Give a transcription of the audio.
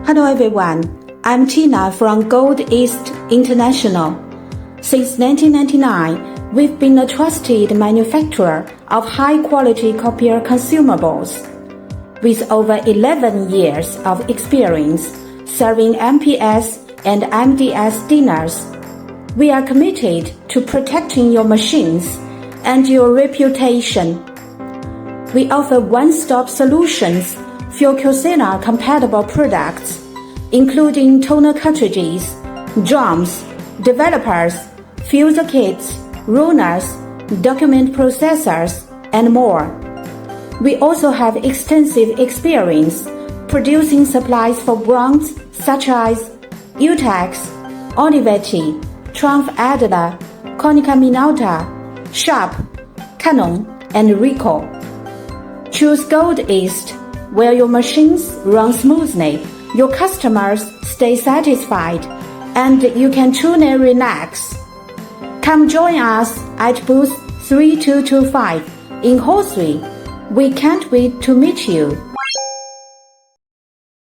Hello everyone, I'm Tina from Gold East International. Since 1999, we've been a trusted manufacturer of high-quality copier consumables. With over 11 years of experience serving MPS and MDS dinners, we are committed to protecting your machines and your reputation. We offer one-stop solutions for Kyocera-compatible products, including toner cartridges, drums, developers, fuse kits, runners, document processors, and more. We also have extensive experience producing supplies for brands such as Utex, Olivetti, Triumph Adler, Konica Minolta, Sharp, Canon, and Ricoh. Choose Gold East, where your machines run smoothly, your customers stay satisfied, and you can truly relax. Come join us at booth 3225 in Hall 3. We can't wait to meet you.